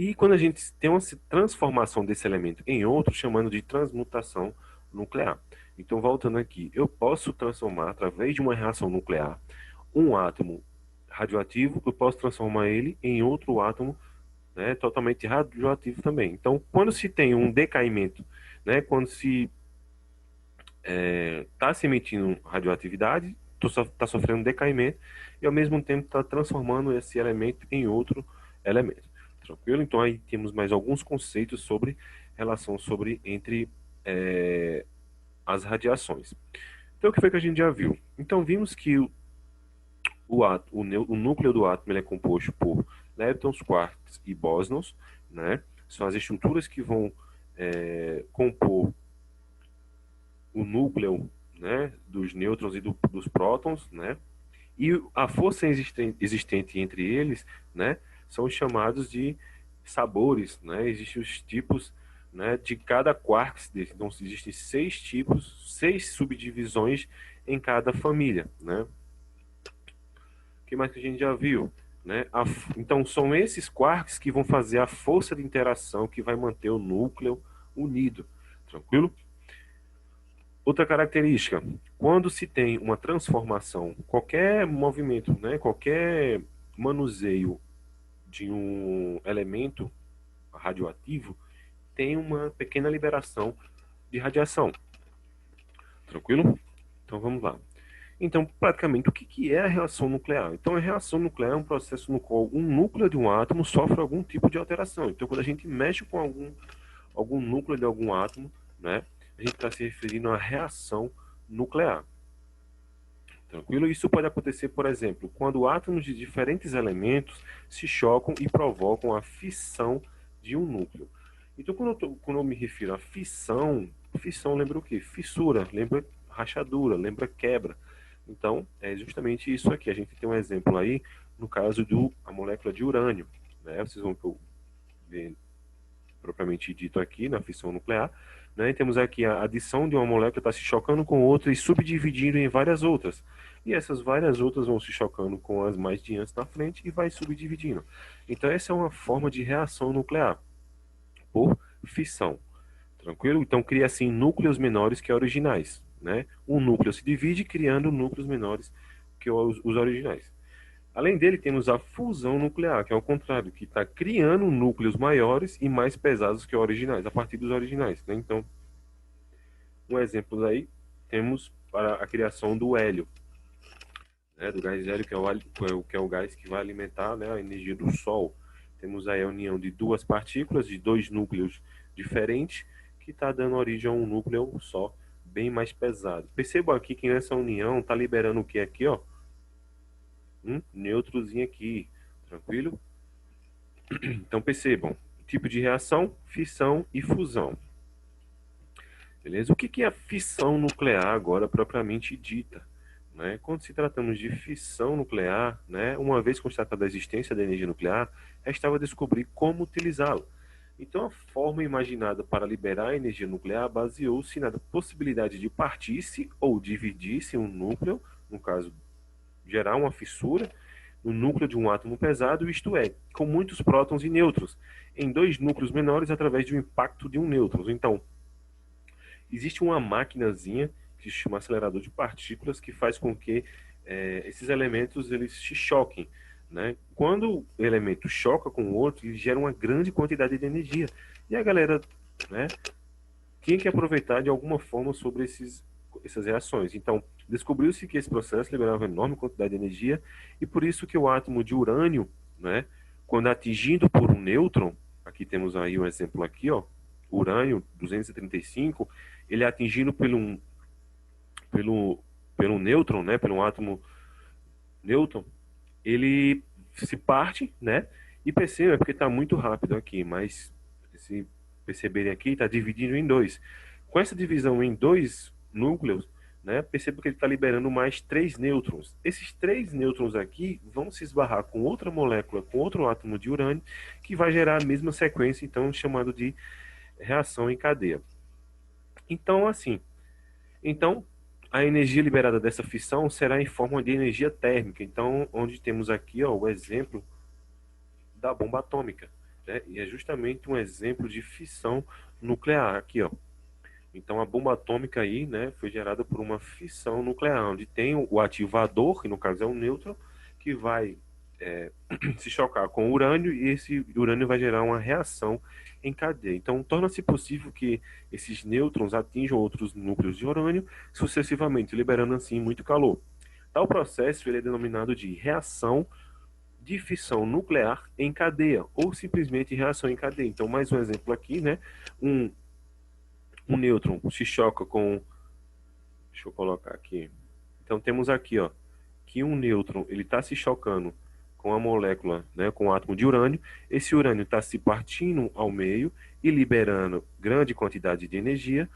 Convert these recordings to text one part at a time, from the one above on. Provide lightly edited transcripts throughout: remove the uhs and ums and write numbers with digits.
E quando a gente tem uma transformação desse elemento em outro, chamando de transmutação nuclear. Então, voltando aqui, eu posso transformar, através de uma reação nuclear, um átomo radioativo, eu posso transformar ele em outro átomo, né, totalmente radioativo também. Então, quando se tem um decaimento, né, quando se está se emitindo radioatividade, está sofrendo decaimento e ao mesmo tempo está transformando esse elemento em outro elemento. Tranquilo? Então aí temos mais alguns conceitos sobre relação sobre entre é, as radiações. Então o que foi que a gente já viu? Então vimos que o núcleo do átomo ele é composto por leptons, quarks e bósons, né? São as estruturas que vão compor o núcleo, né, dos nêutrons e dos prótons, né, e a força existente entre eles, né, são chamados de sabores, né, existem os tipos, né, de cada quark desse. Então existem 6 tipos, 6 subdivisões em cada família, né. O que mais que a gente já viu? Né? Então, são esses quarks que vão fazer a força de interação que vai manter o núcleo unido. Tranquilo? Outra característica, quando se tem uma transformação, qualquer movimento, né, qualquer manuseio de um elemento radioativo tem uma pequena liberação de radiação. Tranquilo? Então vamos lá. Então, praticamente, o que é a reação nuclear? Então, a reação nuclear é um processo no qual um núcleo de um átomo sofre algum tipo de alteração. Então, quando a gente mexe com algum núcleo de algum átomo, né, a gente está se referindo à reação nuclear. Tranquilo? Isso pode acontecer, por exemplo, quando átomos de diferentes elementos se chocam e provocam a fissão de um núcleo. Então, quando eu me refiro a fissão lembra o quê? Fissura, lembra rachadura, lembra quebra. Então, é justamente isso aqui. A gente tem um exemplo aí, no caso da molécula de urânio. Né? Vocês vão ver propriamente dito aqui, na fissão nuclear. Né? Temos aqui a adição de uma molécula está se chocando com outra e subdividindo em várias outras. E essas várias outras vão se chocando com as mais diantes na frente e vai subdividindo. Então, essa é uma forma de reação nuclear, por fissão. Tranquilo? Então, cria assim núcleos menores que originais. Né? Um núcleo se divide criando núcleos menores que os originais. Além dele, temos a fusão nuclear, que é o contrário, que está criando núcleos maiores e mais pesados que os originais, a partir dos originais. Né? Então, um exemplo aí, temos para a criação do hélio, né? Do gás hélio, que é o gás que vai alimentar, né, a energia do Sol. Temos aí a união de duas partículas, de dois núcleos diferentes, que está dando origem a um núcleo só, bem mais pesado. Percebam aqui que nessa união está liberando o que aqui, ó? Um nêutrozinho aqui, tranquilo? Então percebam, tipo de reação, fissão e fusão. Beleza? O que é a fissão nuclear agora propriamente dita? Né? Quando se tratamos de fissão nuclear, né, uma vez constatada a existência da energia nuclear, restava descobrir como utilizá-la. Então, a forma imaginada para liberar a energia nuclear baseou-se na possibilidade de partir-se ou dividir-se um núcleo, no caso, gerar uma fissura no núcleo de um átomo pesado, isto é, com muitos prótons e nêutrons, em dois núcleos menores através do impacto de um nêutron. Então, existe uma maquinazinha que se chama acelerador de partículas que faz com que esses elementos eles se choquem. Né? Quando o elemento choca com o outro, ele gera uma grande quantidade de energia. E a galera, né, tinha que aproveitar de alguma forma sobre essas reações. Então, descobriu-se que esse processo liberava uma enorme quantidade de energia e por isso que o átomo de urânio, né, quando atingido por um nêutron, aqui temos aí um exemplo aqui, ó, urânio 235, ele é atingido pelo, pelo nêutron, né, pelo átomo nêutron, ele se parte, né, e perceba, porque está muito rápido aqui, mas se perceberem aqui, está dividindo em dois. Com essa divisão em dois núcleos, né, perceba que ele está liberando mais 3 nêutrons. Esses 3 nêutrons aqui vão se esbarrar com outra molécula, com outro átomo de urânio, que vai gerar a mesma sequência, então chamado de reação em cadeia. Então, assim, então a energia liberada dessa fissão será em forma de energia térmica. Então, onde temos aqui ó, o exemplo da bomba atômica. né? E é justamente um exemplo de fissão nuclear aqui, ó. Então a bomba atômica aí, né, foi gerada por uma fissão nuclear, onde tem o ativador, que no caso é o nêutron, que vai se chocar com o urânio e esse urânio vai gerar uma reação em cadeia. Então torna-se possível que esses nêutrons atinjam outros núcleos de urânio sucessivamente, liberando assim muito calor. Tal processo ele é denominado de reação de fissão nuclear em cadeia, ou simplesmente reação em cadeia. Então, mais um exemplo aqui, né? Um nêutron se choca com. Deixa eu colocar aqui. Então, temos aqui, ó, que um nêutron ele está se chocando com a molécula, né, com o átomo de urânio. Esse urânio está se partindo ao meio e liberando grande quantidade de energia.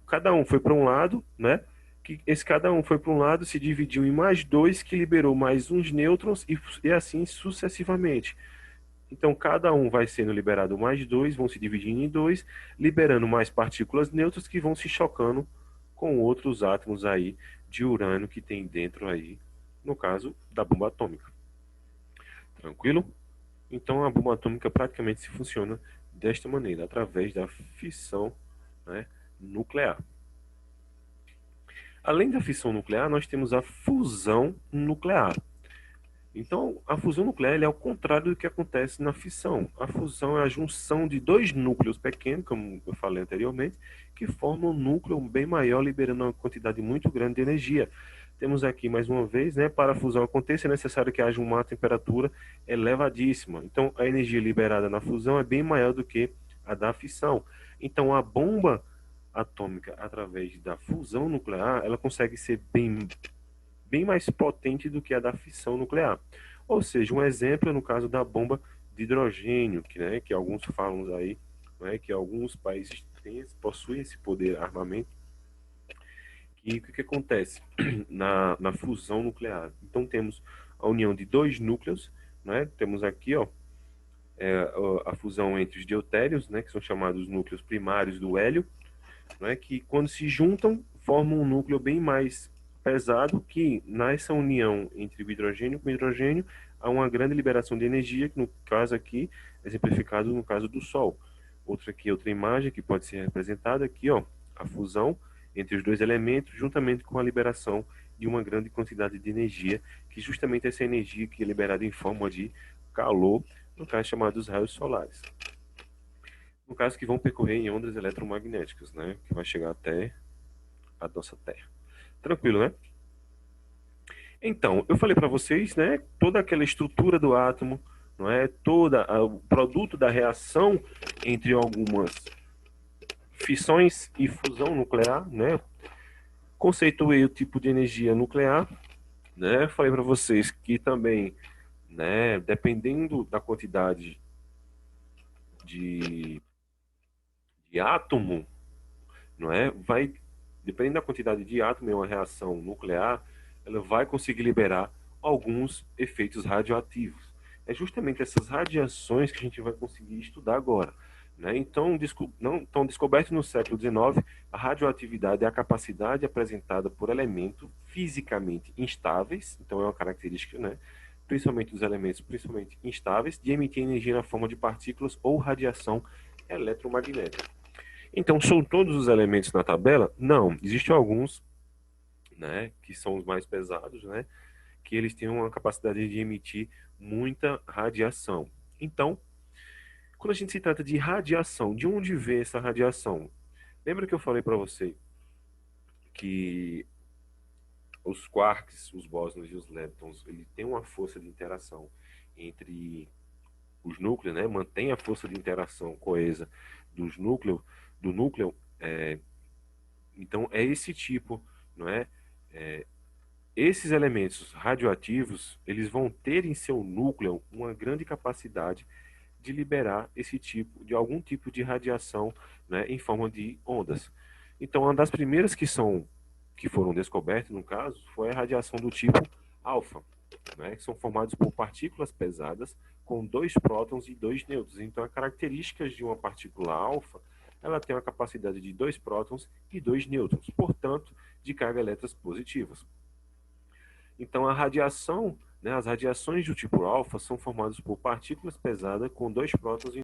Cada um foi para um lado, né? Que esse cada um foi para um lado, se dividiu em mais dois, que liberou mais uns nêutrons e assim sucessivamente. Então, cada um vai sendo liberado mais dois, vão se dividindo em dois, liberando mais partículas neutras que vão se chocando com outros átomos aí de urânio que tem dentro aí, no caso da bomba atômica. Tranquilo? Então, a bomba atômica praticamente se funciona desta maneira, através da fissão, né, nuclear. Além da fissão nuclear, nós temos a fusão nuclear. Então, a fusão nuclear é o contrário do que acontece na fissão. A fusão é a junção de dois núcleos pequenos, como eu falei anteriormente, que formam um núcleo bem maior, liberando uma quantidade muito grande de energia. Temos aqui, mais uma vez, né, para a fusão acontecer, é necessário que haja uma temperatura elevadíssima. Então, a energia liberada na fusão é bem maior do que a da fissão. Então, a bomba atômica, através da fusão nuclear, ela consegue ser bem mais potente do que a da fissão nuclear. Ou seja, um exemplo é no caso da bomba de hidrogênio, que alguns falam aí, né, que alguns países possuem esse poder armamento. E o que acontece na fusão nuclear? Então temos a união de dois núcleos, né? Temos aqui, ó, a fusão entre os deutérios, né, que são chamados núcleos primários do hélio, né, que quando se juntam formam um núcleo bem mais pesado, que nessa união entre o hidrogênio com o hidrogênio há uma grande liberação de energia, que no caso aqui, exemplificado no caso do Sol. Outra imagem que pode ser representada aqui, ó, a fusão entre os dois elementos, juntamente com a liberação de uma grande quantidade de energia, que justamente essa energia que é liberada em forma de calor, no caso chamados raios solares. No caso que vão percorrer em ondas eletromagnéticas, né, que vai chegar até a nossa Terra. Tranquilo, né? Então, eu falei para vocês, né, toda aquela estrutura do átomo, não é? O produto da reação entre algumas fissões e fusão nuclear, né? Conceituei o tipo de energia nuclear, né? Falei para vocês que também, né, dependendo da quantidade de, de átomo, não é? Dependendo da quantidade de átomo em uma reação nuclear, ela vai conseguir liberar alguns efeitos radioativos. É justamente essas radiações que a gente vai conseguir estudar agora. Né? Então, descoberto no século XIX, a radioatividade é a capacidade apresentada por elementos fisicamente instáveis, então é uma característica, né? Principalmente dos elementos principalmente instáveis, de emitir energia na forma de partículas ou radiação eletromagnética. Então, são todos os elementos na tabela? Não, existem alguns, né, que são os mais pesados, né, que eles têm uma capacidade de emitir muita radiação. Então, quando a gente se trata de radiação, de onde vem essa radiação? Lembra que eu falei para você que os quarks, os bósons e os leptons, ele tem uma força de interação entre os núcleos, né? Mantém a força de interação coesa do núcleo. Então é esse tipo, não é? Esses elementos radioativos, eles vão ter em seu núcleo uma grande capacidade de liberar algum tipo de radiação, né, em forma de ondas. Então, uma das primeiras que foram descobertas, no caso, foi a radiação do tipo alfa, né, que são formados por partículas pesadas com dois prótons e dois nêutrons. Então, as características de uma partícula alfa, ela tem uma capacidade de dois prótons e dois nêutrons, portanto, de carga elétrica positivas. Então, a radiação né? As radiações do tipo alfa são formadas por partículas pesadas com dois prótons